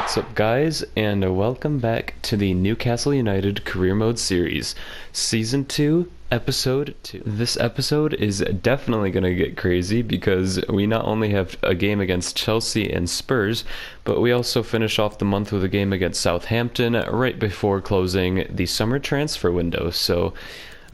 What's up, guys, and welcome back to the Newcastle United Career Mode Series, Season 2, Episode 2. This episode is definitely going to get crazy because we not only have a game against Chelsea and Spurs, but we also finish off the month with a game against Southampton right before closing the summer transfer window. So,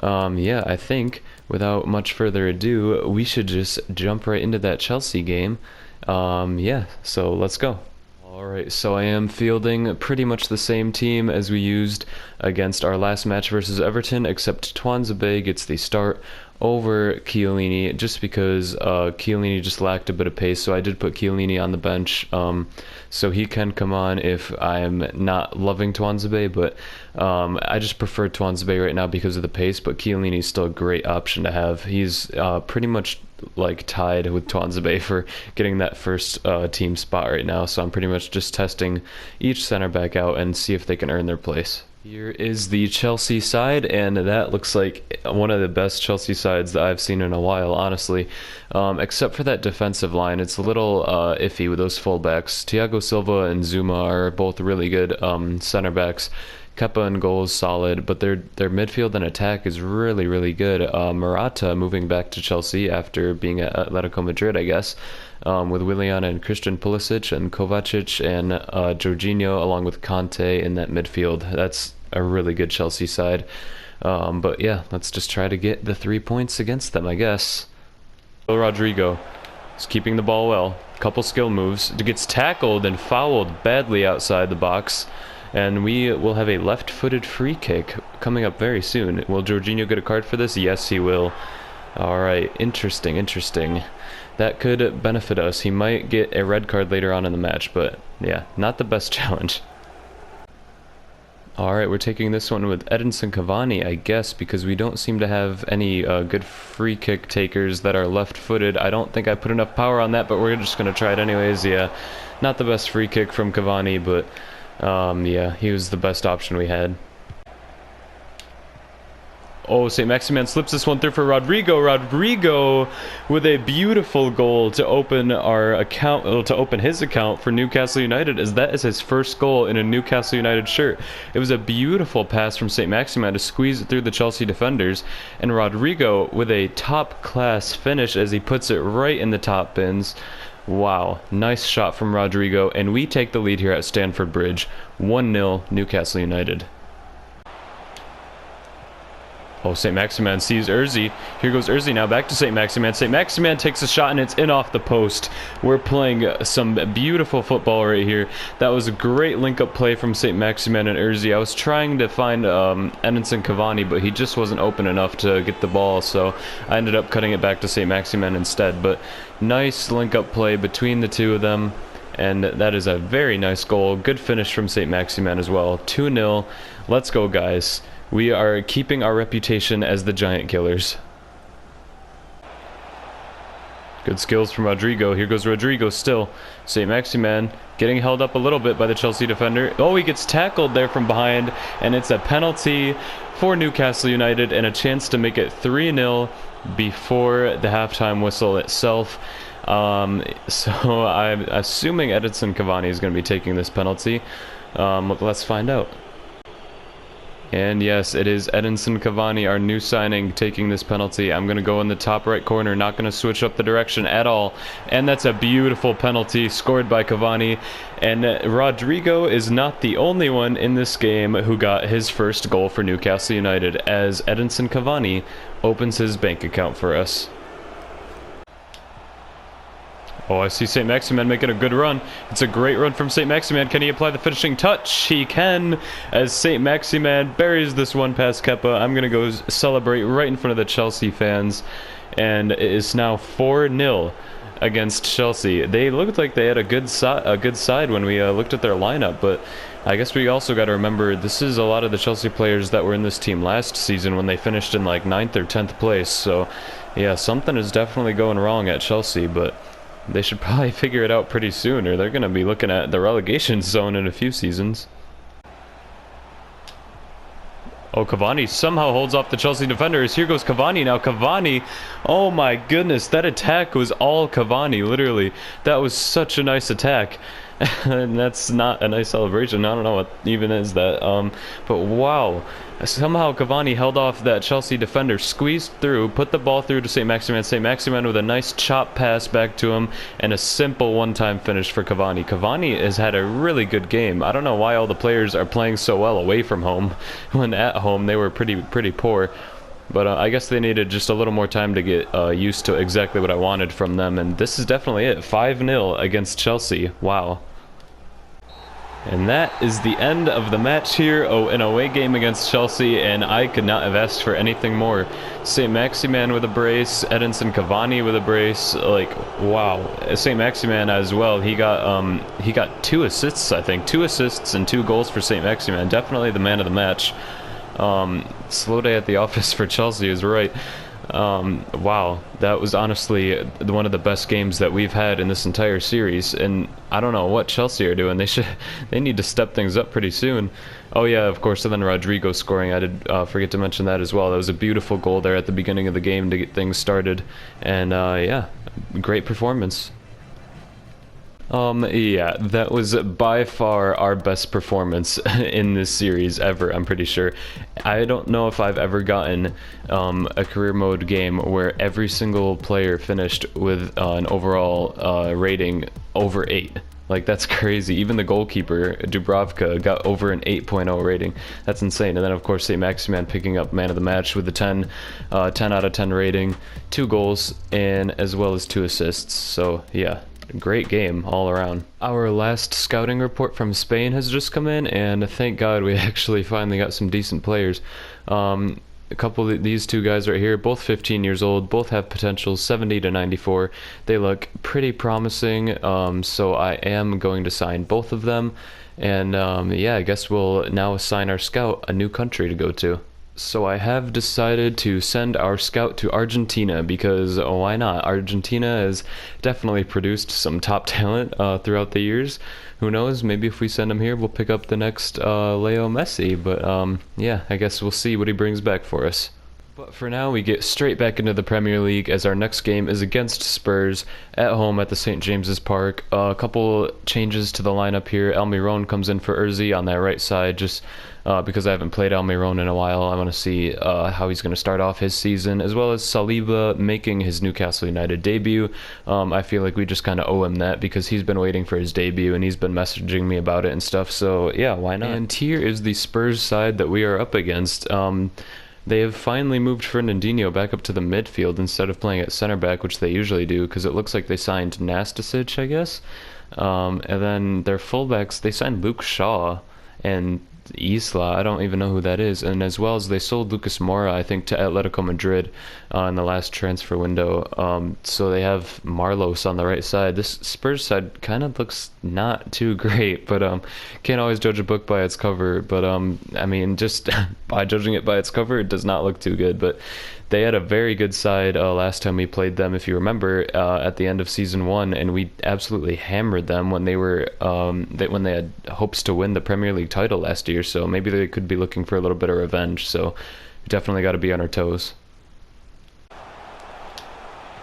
yeah, I think without much further ado, we should just jump right into that Chelsea game. Yeah, so let's go. Alright, so I am fielding pretty much the same team as we used against our last match versus Everton, except Tuanzebe gets the start over Chiellini just because Chiellini just lacked a bit of pace, so I did put Chiellini on the bench so he can come on if I'm not loving Tuanzebe, but I just prefer Tuanzebe right now because of the pace, but Chiellini is still a great option to have. He's pretty much like tied with Tuanzebe for getting that first team spot right now, so I'm pretty much just testing each center back out and see if they can earn their place. Here is the Chelsea side, and that looks like one of the best Chelsea sides that I've seen in a while, honestly. Except for that defensive line, it's a little iffy with those fullbacks. Thiago Silva and Zuma are both really good center backs. Kepa and goal is solid, but their midfield and attack is really, really good. Morata moving back to Chelsea after being at Atletico Madrid, I guess, with Willian and Christian Pulisic and Kovacic and Jorginho along with Conte in that midfield. That's a really good Chelsea side. But yeah, let's just try to get the 3 points against them, I guess. Rodrigo is keeping the ball well. Couple skill moves. Gets tackled and fouled badly outside the box. And we will have a left-footed free kick coming up very soon. Will Jorginho get a card for this? Yes, he will. Alright, interesting. That could benefit us. He might get a red card later on in the match, but yeah, not the best challenge. Alright, we're taking this one with Edinson Cavani, I guess, because we don't seem to have any good free kick takers that are left-footed. I don't think I put enough power on that, but we're just going to try it anyways. Yeah, not the best free kick from Cavani, but yeah, he was the best option we had. Oh, St. Maximin slips this one through for Rodrigo. Rodrigo with a beautiful goal to open our account, to open his account for Newcastle United, as that is his first goal in a Newcastle United shirt. It was a beautiful pass from St. Maximin to squeeze it through the Chelsea defenders, and Rodrigo with a top-class finish as he puts it right in the top bins. Wow, nice shot from Rodrigo, and we take the lead here at Stamford Bridge, 1-0 Newcastle United. Oh, St. Maximin sees Urzi. Here goes Urzi now, back to St. Maximin. St. Maximin takes a shot and it's in off the post. We're playing some beautiful football right here. That was a great link-up play from St. Maximin and Urzi. I was trying to find Edinson Cavani, but he just wasn't open enough to get the ball, so I ended up cutting it back to St. Maximin instead. But nice link-up play between the two of them, and that is a very nice goal. Good finish from St. Maximin as well. 2-0. Let's go, guys. We are keeping our reputation as the giant killers. Good skills from Rodrigo. Here goes Rodrigo still. St. Maximin getting held up a little bit by the Chelsea defender. Oh, he gets tackled there from behind, and it's a penalty for Newcastle United and a chance to make it 3-0 before the halftime whistle itself. So I'm assuming Edinson Cavani is going to be taking this penalty. Let's find out. And yes, it is Edinson Cavani, our new signing, taking this penalty. I'm going to go in the top right corner, not going to switch up the direction at all. And that's a beautiful penalty scored by Cavani. And Rodrigo is not the only one in this game who got his first goal for Newcastle United, as Edinson Cavani opens his bank account for us. Oh, I see St. Maximin making a good run. It's a great run from St. Maximin. Can he apply the finishing touch? He can, as St. Maximin buries this one past Kepa. I'm going to go celebrate right in front of the Chelsea fans. And it is now 4-0 against Chelsea. They looked like they had a good side when we looked at their lineup, but I guess we also got to remember this is a lot of the Chelsea players that were in this team last season when they finished in like 9th or 10th place. So, yeah, something is definitely going wrong at Chelsea, but they should probably figure it out pretty soon, or they're going to be looking at the relegation zone in a few seasons. Oh, Cavani somehow holds off the Chelsea defenders. Here goes Cavani now. Cavani, oh my goodness, that attack was all Cavani, literally. That was such a nice attack. And that's not a nice celebration. I don't know what even is that. But wow, somehow Cavani held off that Chelsea defender, squeezed through, put the ball through to St. Maximin. St. Maximin with a nice chop pass back to him, and a simple one-time finish for Cavani. Cavani has had a really good game. I don't know why all the players are playing so well away from home, when at home they were pretty poor. But I guess they needed just a little more time to get used to exactly what I wanted from them, and this is definitely it. 5-0 against Chelsea. Wow. And that is the end of the match here. Oh, an away game against Chelsea, and I could not have asked for anything more. St. Maximin with a brace, Edinson Cavani with a brace. Like, wow. St. Maximin as well. He got 2 assists, I think. 2 assists and 2 goals for St. Maximin. Definitely the man of the match. Slow day at the office for Chelsea is right. Wow, that was honestly one of the best games that we've had in this entire series, and I don't know what Chelsea are doing. They need to step things up pretty soon. Oh yeah, of course, and then Rodrigo scoring. I did forget to mention that as well. That was a beautiful goal there at the beginning of the game to get things started, and yeah, great performance. Yeah, that was by far our best performance in this series ever, I'm pretty sure. I don't know if I've ever gotten a career mode game where every single player finished with an overall rating over 8. Like, that's crazy. Even the goalkeeper, Dubravka, got over an 8.0 rating. That's insane. And then, of course, St. Maximin picking up man of the match with a 10 out of 10 rating, 2 goals, and as well as 2 assists. So, yeah. Great game all around. Our last scouting report from Spain has just come in, and thank God we actually finally got some decent players. A couple of these 2 guys right here, both 15 years old, both have potential 70 to 94. They look pretty promising, so I am going to sign both of them. And yeah, I guess we'll now assign our scout a new country to go to. So I have decided to send our scout to Argentina because why not? Argentina has definitely produced some top talent throughout the years. Who knows? Maybe if we send him here, we'll pick up the next Leo Messi. But yeah, I guess we'll see what he brings back for us. But for now, we get straight back into the Premier League as our next game is against Spurs at home at the St. James's Park. A couple changes to the lineup here. Almiron comes in for Urzi on that right side, just because I haven't played Almiron in a while. I want to see how he's going to start off his season, as well as Saliba making his Newcastle United debut. I feel like we just kind of owe him that because he's been waiting for his debut and he's been messaging me about it and stuff. So yeah, why not? And here is the Spurs side that we are up against. They have finally moved Fernandinho back up to the midfield instead of playing at center back, which they usually do, because it looks like they signed Nastasic, I guess. And then their fullbacks, they signed Luke Shaw and Isla. I don't even know who that is. And as well as they sold Lucas Moura, I think, to Atletico Madrid in the last transfer window. So they have Marlos on the right side. This Spurs side kind of looks not too great, but can't always judge a book by its cover. But I mean, just by judging it by its cover, it does not look too good. But they had a very good side last time we played them, if you remember, at the end of season 1, and we absolutely hammered them when they were when they had hopes to win the Premier League title last year. So maybe they could be looking for a little bit of revenge. So we definitely got to be on our toes.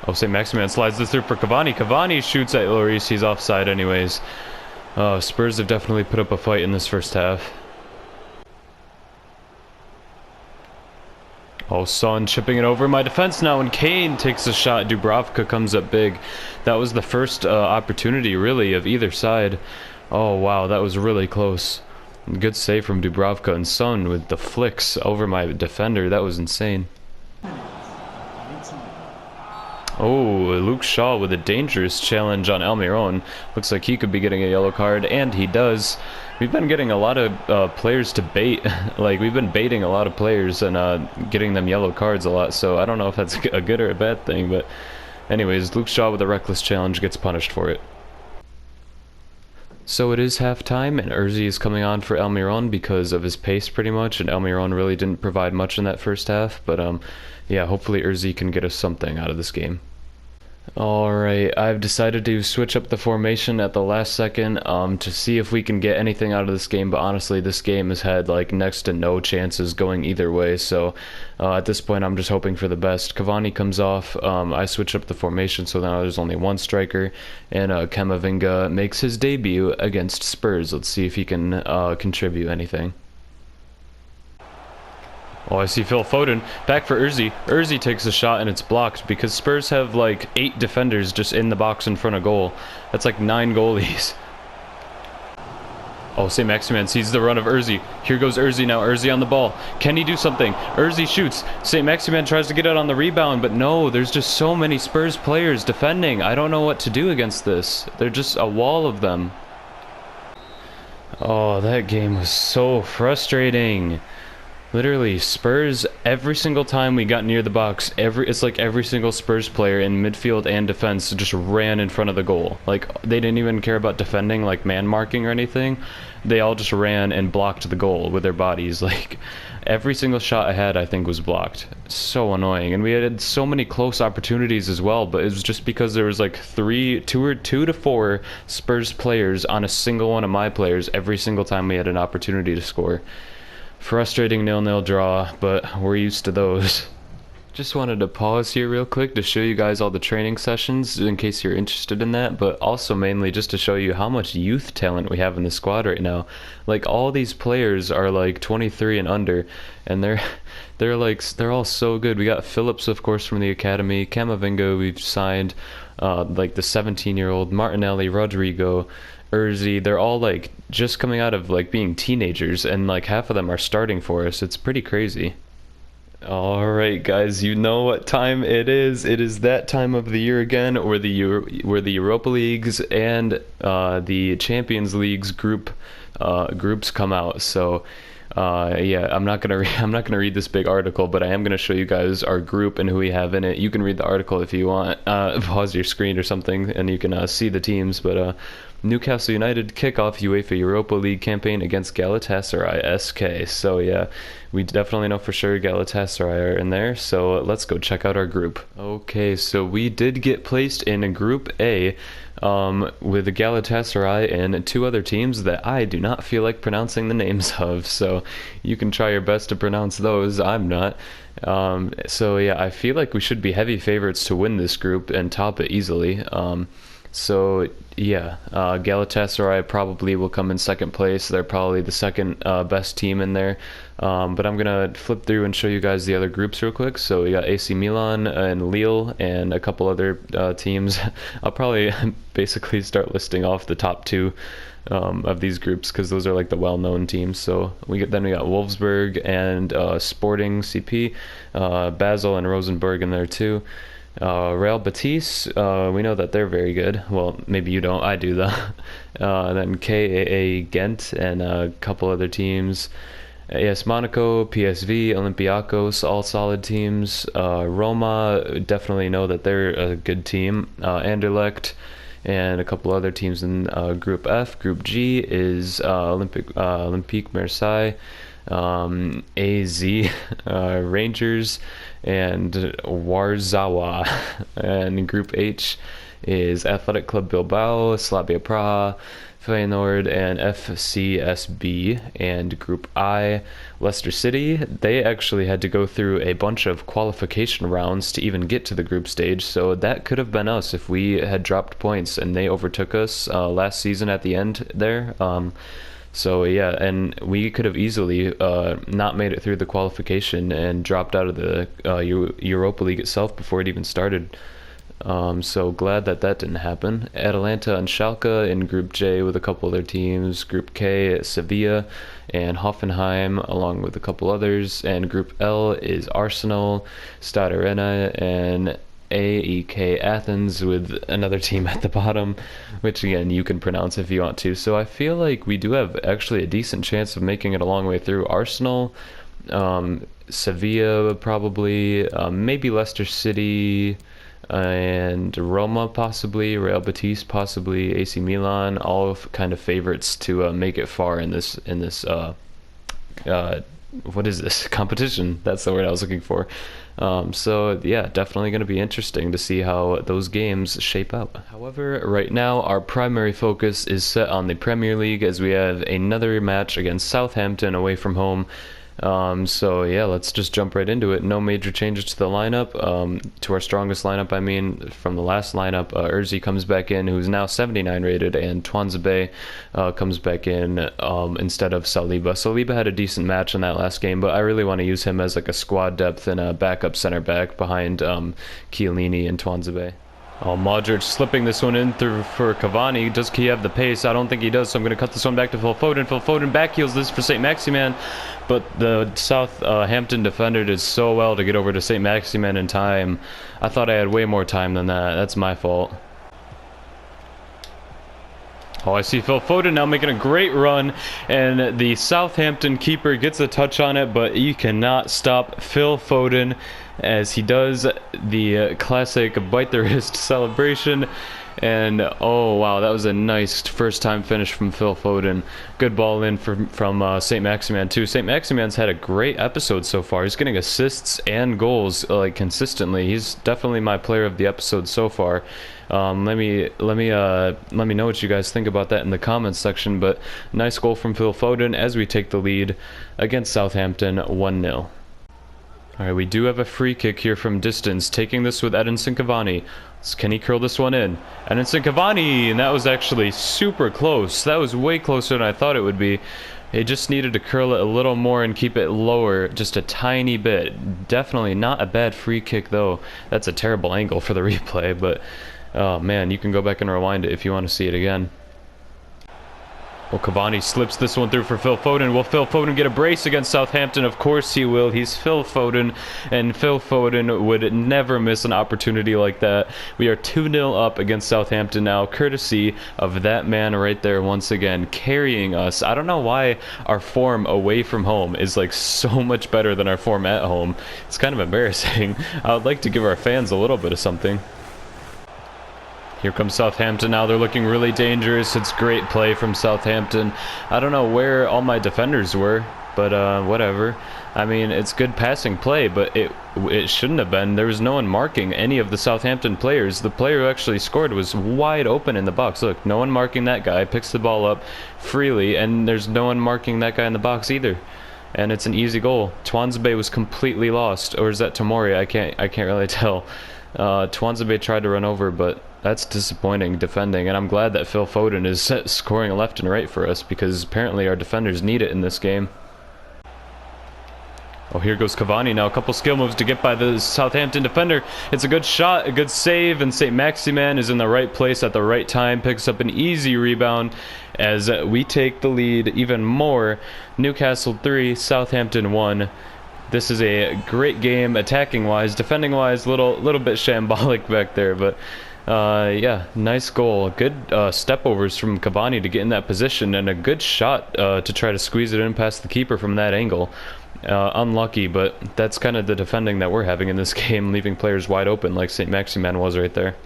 Oh, St. Maximin slides this through for Cavani. Cavani shoots at Lloris. He's offside anyways. Spurs have definitely put up a fight in this first half. Oh, Son chipping it over my defense now, and Kane takes a shot. Dubravka comes up big. That was the first opportunity, really, of either side. Oh, wow, that was really close. Good save from Dubravka, and Son with the flicks over my defender. That was insane. Oh, Luke Shaw with a dangerous challenge on Almiron. Looks like he could be getting a yellow card, and he does. We've been getting a lot of players to bait. Like, we've been baiting a lot of players and getting them yellow cards a lot, so I don't know if that's a good or a bad thing, but anyways, Luke Shaw with a reckless challenge gets punished for it. So it is halftime, and Urzi is coming on for Almiron because of his pace pretty much, and Almiron really didn't provide much in that first half, but yeah, hopefully Urzi can get us something out of this game. Alright, I've decided to switch up the formation at the last second to see if we can get anything out of this game, but honestly, this game has had like next to no chances going either way, so at this point I'm just hoping for the best. Cavani comes off, I switch up the formation so now there's only one striker, and Camavinga makes his debut against Spurs. Let's see if he can contribute anything. Oh, I see Phil Foden. Back for Urzi. Urzi takes a shot and it's blocked because Spurs have like 8 defenders just in the box in front of goal. That's like 9 goalies. Oh, St. Maximin sees the run of Urzi. Here goes Urzi now. Urzi on the ball. Can he do something? Urzi shoots. St. Maximin tries to get it on the rebound, but no, there's just so many Spurs players defending. I don't know what to do against this. They're just a wall of them. Oh, that game was so frustrating. Literally, Spurs, every single time we got near the box, it's like every single Spurs player in midfield and defense just ran in front of the goal. Like, they didn't even care about defending, like man marking or anything. They all just ran and blocked the goal with their bodies. Like, every single shot I had, I think, was blocked. So annoying. And we had so many close opportunities as well, but it was just because there was like two to four Spurs players on a single one of my players every single time we had an opportunity to score. Frustrating 0-0 draw, but we're used to those. Just wanted to pause here real quick to show you guys all the training sessions in case you're interested in that, but also mainly just to show you how much youth talent we have in the squad right now. Like, all these players are like 23 and under, and they're all so good. We got Phillips, of course, from the academy. Camavinga we've signed, like the 17-year-old Martinelli, Rodrigo, Urzi. They're all like just coming out of like being teenagers, and like half of them are starting for us. It's pretty crazy. Alright guys, you know what time it is. It is that time of the year again where the Europa Leagues and the Champions Leagues groups come out. So yeah, I'm not gonna read this big article, but I am gonna show you guys our group and who we have in it. You can read the article if you want. Pause your screen or something, and you can see the teams. But Newcastle United kickoff UEFA Europa League campaign against Galatasaray SK. So yeah, we definitely know for sure Galatasaray are in there. So let's go check out our group. Okay, so we did get placed in Group A with Galatasaray and 2 other teams that I do not feel like pronouncing the names of. So you can try your best to pronounce those. I'm not. So yeah, I feel like we should be heavy favorites to win this group and top it easily. So yeah, Galatasaray probably will come in second place. They're probably the second best team in there. But I'm gonna flip through and show you guys the other groups real quick. So we got AC Milan and Lille and a couple other teams. I'll probably basically start listing off the top 2 of these groups because those are like the well-known teams. So we got Wolfsburg and Sporting CP, Basel and Rosenborg in there too. Real Betis, we know that they're very good. Well, maybe you don't. I do though. Then KAA Ghent and a couple other teams. AS Monaco, PSV, Olympiacos, all solid teams. Roma, definitely know that they're a good team. Anderlecht, and a couple other teams in Group F. Group G is Olympique Marseille, AZ, Rangers, and Warzawa. And Group H is Athletic Club Bilbao, Slavia Praha, Feyenoord, and FCSB. And Group I, Leicester City. They actually had to go through a bunch of qualification rounds to even get to the group stage, so that could have been us if we had dropped points and they overtook us last season at the end there. So yeah, and we could have easily not made it through the qualification and dropped out of the Europa League itself before it even started. So glad that didn't happen. Atalanta and Schalke in Group J with a couple other teams. Group K, Sevilla and Hoffenheim along with a couple others. And Group L is Arsenal, Stade Rennais, and AEK Athens with another team at the bottom, which again you can pronounce if you want to. So I feel like we do have actually a decent chance of making it a long way through. Arsenal, Sevilla probably, maybe Leicester City, and Roma possibly, Real Betis possibly, AC Milan, all kind of favorites to make it far in this what is this? Competition. That's the word I was looking for. So yeah, definitely going to be interesting to see how those games shape out. However, right now our primary focus is set on the Premier League as we have another match against Southampton away from home. So yeah, let's just jump right into it. No major changes to the lineup. To our strongest lineup, I mean, from the last lineup, Urzi comes back in, who's now 79 rated, and Twanzebe comes back in instead of Saliba. Saliba had a decent match in that last game, but I really want to use him as like a squad depth and a backup center back behind Chiellini and Twanzebe. Oh, Modric slipping this one in through for Cavani. Does he have the pace? I don't think he does, so I'm going to cut this one back to Phil Foden. Phil Foden backheels this for St. Maximin, but the Southampton defender did so well to get over to St. Maximin in time. I thought I had way more time than that. That's my fault. Oh, I see Phil Foden now making a great run, and the Southampton keeper gets a touch on it, but you cannot stop Phil Foden as he does the classic bite the wrist celebration. And oh wow, that was a nice first time finish from Phil Foden. Good ball in from St. Maximin too. St. Maximin's had a great episode so far. He's getting assists and goals like consistently. He's definitely my player of the episode so far. Let me know what you guys think about that in the comments section. But nice goal from Phil Foden as we take the lead against Southampton 1-0. Alright, we do have a free kick here from distance, taking this with Edinson Cavani. Can he curl this one in? Edinson Cavani! And that was actually super close. That was way closer than I thought it would be. He just needed to curl it a little more and keep it lower, just a tiny bit. Definitely not a bad free kick though. That's a terrible angle for the replay, but oh man, you can go back and rewind it if you want to see it again. Well, Cavani slips this one through for Phil Foden. Will Phil Foden get a brace against Southampton? Of course he will. He's Phil Foden, and Phil Foden would never miss an opportunity like that. We are 2-0 up against Southampton now, courtesy of that man right there once again, carrying us. I don't know why our form away from home is like so much better than our form at home. It's kind of embarrassing. I would like to give our fans a little bit of something. Here comes Southampton now. They're looking really dangerous. It's great play from Southampton. I don't know where all my defenders were, but whatever. I mean, it's good passing play, but it shouldn't have been. There was no one marking any of the Southampton players. The player who actually scored was wide open in the box. Look, no one marking that guy. Picks the ball up freely, and there's no one marking that guy in the box either. And it's an easy goal. Twanzebe was completely lost, or is that Tomori? I can't really tell. Twanzebe tried to run over, but that's disappointing defending, and I'm glad that Phil Foden is scoring left and right for us because apparently our defenders need it in this game. Oh, here goes Cavani now. A couple skill moves to get by the Southampton defender. It's a good shot, a good save, and St. Maximin is in the right place at the right time. Picks up an easy rebound as we take the lead even more. Newcastle 3, Southampton 1. This is a great game, attacking-wise. Defending-wise, little bit shambolic back there, but yeah, nice goal. Good step-overs from Cavani to get in that position, and a good shot to try to squeeze it in past the keeper from that angle. Unlucky, but that's kind of the defending that we're having in this game, leaving players wide open like St. Maximin was right there.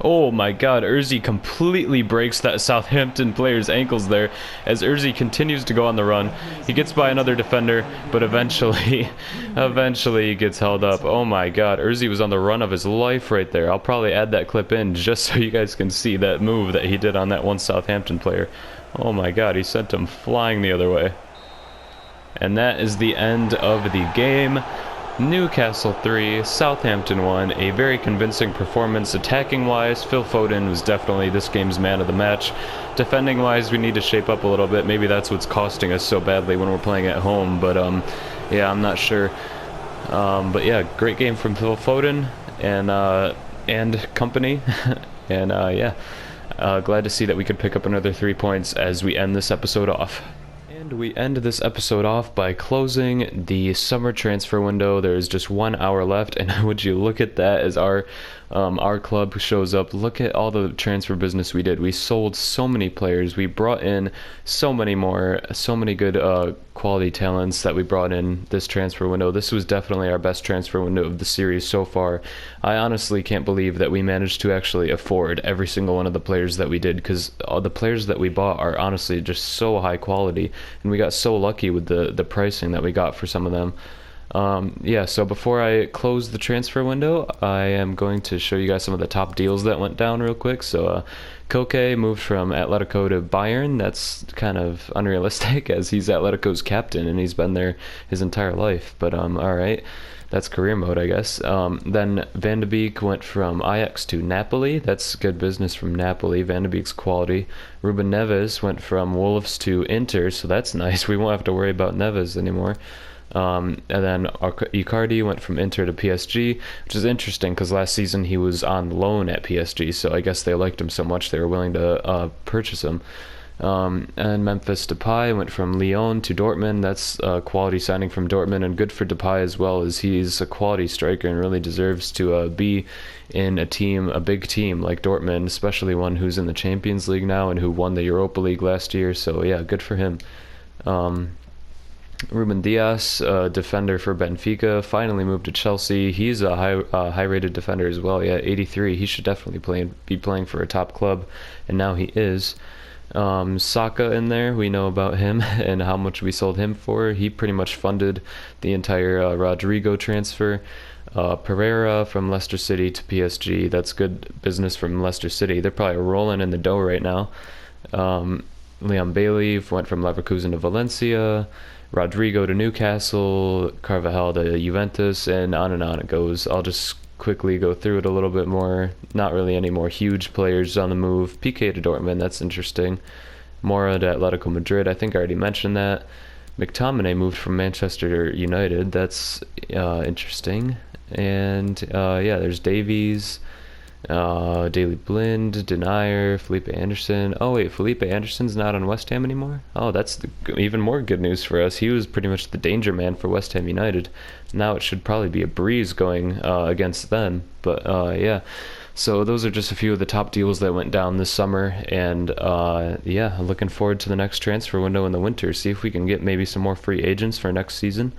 Oh my god, Urzi completely breaks that Southampton player's ankles there as Urzi continues to go on the run. He gets by another defender, but eventually he gets held up. Oh my god, Urzi was on the run of his life right there. I'll probably add that clip in just so you guys can see that move that he did on that one Southampton player. Oh my god, he sent him flying the other way. And that is the end of the game. Newcastle 3, Southampton 1. A very convincing performance. Attacking-wise, Phil Foden was definitely this game's man of the match. Defending-wise, we need to shape up a little bit. Maybe that's what's costing us so badly when we're playing at home. But yeah, I'm not sure. But yeah, great game from Phil Foden and company. And yeah, glad to see that we could pick up another 3 points as we end this episode off. And we end this episode off by closing the summer transfer window. There is just 1 hour left, and would you look at that as our our club shows up. Look at all the transfer business we did. We sold so many players. We brought in so many more, so many good quality talents that we brought in this transfer window. This was definitely our best transfer window of the series so far. I honestly can't believe that we managed to actually afford every single one of the players that we did, because all the players that we bought are honestly just so high quality, and we got so lucky with the pricing that we got for some of them. Yeah, so before I close the transfer window, I am going to show you guys some of the top deals that went down real quick. So Koke moved from Atletico to Bayern. That's kind of unrealistic as he's Atletico's captain and he's been there his entire life. But alright, that's career mode, I guess. Then Van de Beek went from Ajax to Napoli. That's good business from Napoli. Van de Beek's quality. Ruben Neves went from Wolves to Inter, so that's nice. We won't have to worry about Neves anymore. And then Icardi went from Inter to PSG, which is interesting because last season he was on loan at PSG, so I guess they liked him so much they were willing to purchase him. And Memphis Depay went from Lyon to Dortmund. That's a quality signing from Dortmund, and good for Depay as well, as he's a quality striker and really deserves to be in a big team like Dortmund, especially one who's in the Champions League now and who won the Europa League last year. So yeah, good for him. Ruben Dias, defender for Benfica, finally moved to Chelsea. He's a high-rated defender as well. Yeah, 83. He should definitely be playing for a top club, and now he is. Saka in there, we know about him and how much we sold him for. He pretty much funded the entire Rodrigo transfer. Pereira from Leicester City to PSG. That's good business from Leicester City. They're probably rolling in the dough right now. Leon Bailey went from Leverkusen to Valencia. Rodrigo to Newcastle, Carvajal to Juventus, and on it goes. I'll just quickly go through it a little bit more. Not really any more huge players on the move. Piqué to Dortmund, that's interesting. Mora to Atletico Madrid, I think I already mentioned that. McTominay moved from Manchester United, that's interesting. And yeah, there's Davies, Daley Blind, Denier, Felipe Anderson. Oh wait, Felipe Anderson's not on West Ham anymore? Oh, that's even more good news for us. He was pretty much the danger man for West Ham United. Now it should probably be a breeze going against them. But yeah, so those are just a few of the top deals that went down this summer. And yeah, looking forward to the next transfer window in the winter. See if we can get maybe some more free agents for next season.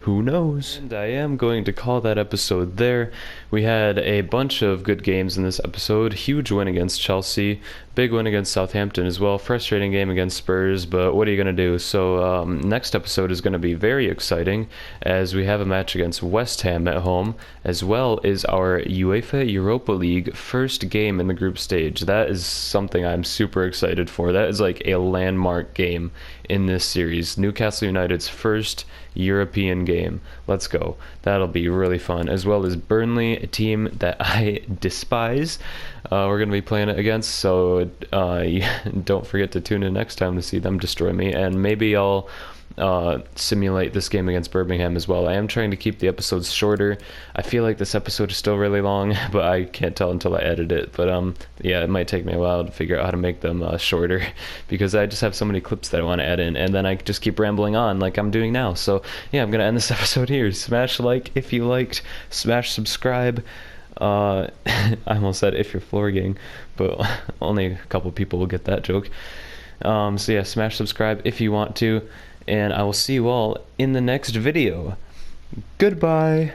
Who knows? And I am going to call that episode there. We had a bunch of good games in this episode. Huge win against Chelsea. Big win against Southampton as well. Frustrating game against Spurs, but what are you going to do? So next episode is going to be very exciting as we have a match against West Ham at home, as well as our UEFA Europa League first game in the group stage. That is something I'm super excited for. That is like a landmark game in this series. Newcastle United's first European game. Let's go. That'll be really fun. As well as Burnley, a team that I despise. We're going to be playing it against, so don't forget to tune in next time to see them destroy me, and maybe I'll simulate this game against Birmingham as well. I am trying to keep the episodes shorter. I feel like this episode is still really long, but I can't tell until I edit it. But yeah, it might take me a while to figure out how to make them shorter because I just have so many clips that I want to add in, and then I just keep rambling on like I'm doing now. So yeah, I'm gonna end this episode here. Smash like if you liked, smash subscribe. I almost said if you're floorgang, but only a couple people will get that joke. So yeah, smash subscribe if you want to, and I will see you all in the next video. Goodbye.